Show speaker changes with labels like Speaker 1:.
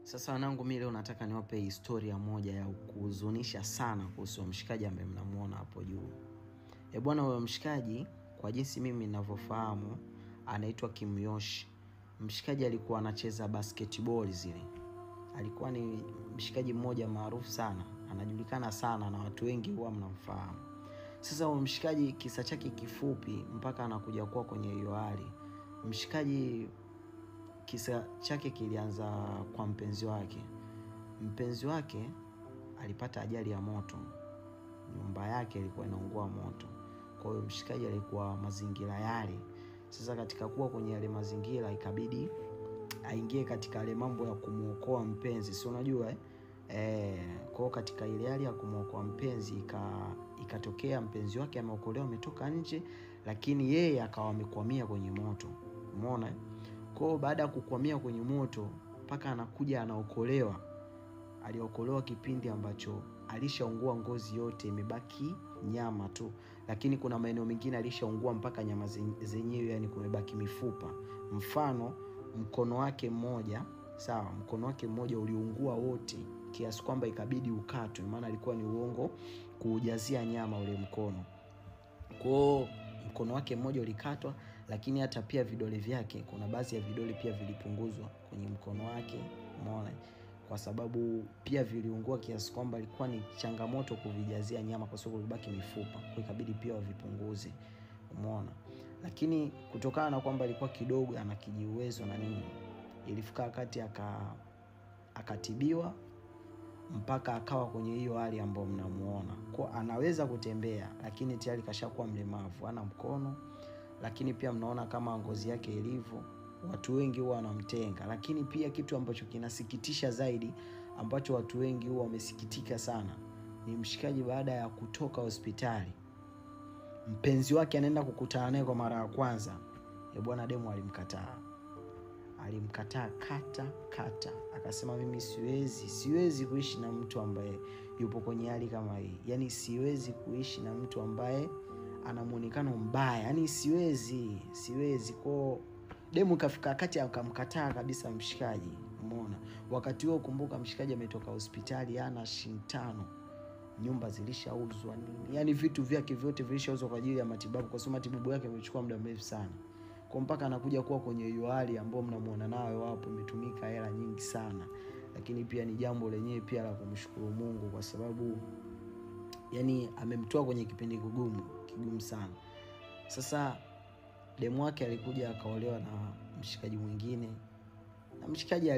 Speaker 1: Sasa wanangu, mimi leo nataka niwape historia moja ya kuhuzunisha sana kuhusu mshikaji ambaye mnamuona hapo juu. Bwana, huyo mshikaji kwa jinsi mimi ninavyofahamu anaitwa Kim Yoshi. Mshikaji alikuwa anacheza basketball zile. Alikuwa ni mshikaji mmoja maarufu sana, anajulikana sana na watu wengi huwa mnamfahamu. Sasa huyo mshikaji kisa chake kifupi mpaka anakuja kuwa kwenye hiyo hali. Mshikaji kisa chake kilianza kwa mpenzi wake. Mpenzi wake alipata ajali ya moto. Nyumba yake ilikuwa inaungua moto. Kwa hiyo mshikaji alikuwa mazingira yale. Sasa katika kuwa kwenye yale mazingira ikabidi aingie katika yale mambo ya kumuokoa mpenzi. Si unajua kwa katika ile hali ya kumuokoa mpenzi ikatokea mpenzi wake ameokolewa, ametoka nje, lakini yeye akawa amekwamia kwenye moto. Umeona? Kwa baada ya kukwamia kwenye moto mpaka anakuja anaokolewa. Aliokolewa kipindi ambacho alishaungua ngozi yote, imebaki nyama tu, lakini kuna maeneo mengine alishaungua mpaka nyama zenyewe, yani kumebaki mifupa. Mfano mkono wake mmoja, sawa, mkono wake mmoja uliungua wote kiasi kwamba ikabidi ukatwe, maana alikuwa ni uongo kuujazia nyama ule mkono. Kwa mkono wake mmoja ulikatwa, lakini hata pia vidole vyake, kuna baadhi ya vidole pia vilipunguzwa kwenye mkono wake. Umeona? Kwa sababu pia viliungua kiasi kwamba ilikuwa ni changamoto kuvijazia nyama kwa sababu ilibaki mifupa. Kwa ikabidi pia wavipunguze. Umeona? Lakini kutokana na kwamba ilikuwa kidogo ana kijiuwezo na nini, ilifika wakati akatibiwa mpaka akawa kwenye hiyo hali ambayo mnamuona. Kwa anaweza kutembea, lakini tayari kashakuwa mlemavu, hana mkono. Lakini pia mnaona kama ngozi yake ilivyo, watu wengi huwa wanamtenga. Lakini pia kitu ambacho kinasikitisha zaidi, ambacho watu wengi huwa wamesikitika sana, ni mshikaji baada ya kutoka hospitali, mpenzi wake anaenda kukutana naye kwa mara ya kwanza. Bwana, demu alimkataa kata. Akasema mimi siwezi kuishi na mtu ambaye yupo kwenye hali kama hii. Yaani siwezi kuishi na mtu ambaye ana muonekano mbaya. Yaani siwezi. Kwa demu kafika kati akamkataa kabisa mshikaji. Umeona? Wakati huo kumbuka mshikaji ametoka hospitali, ana shintano, nyumba zilishauzwa nini. Yaani vitu vyake vyote vilishauzwa kwa ajili ya matibabu, kwa sababu matibabu yake yamechukua muda mrefu sana. Kwa mpaka anakuja kuwa kwenye hiyo hali ambayo mnamuona nayo hapo, imetumika hela nyingi sana. Lakini pia ni jambo lenyewe pia la kumshukuru Mungu, kwa sababu yani amemtoa kwenye kipindi kigumu sana. Sasa demu wake alikuja akaolewa na mshikaji mwingine, na mshikaji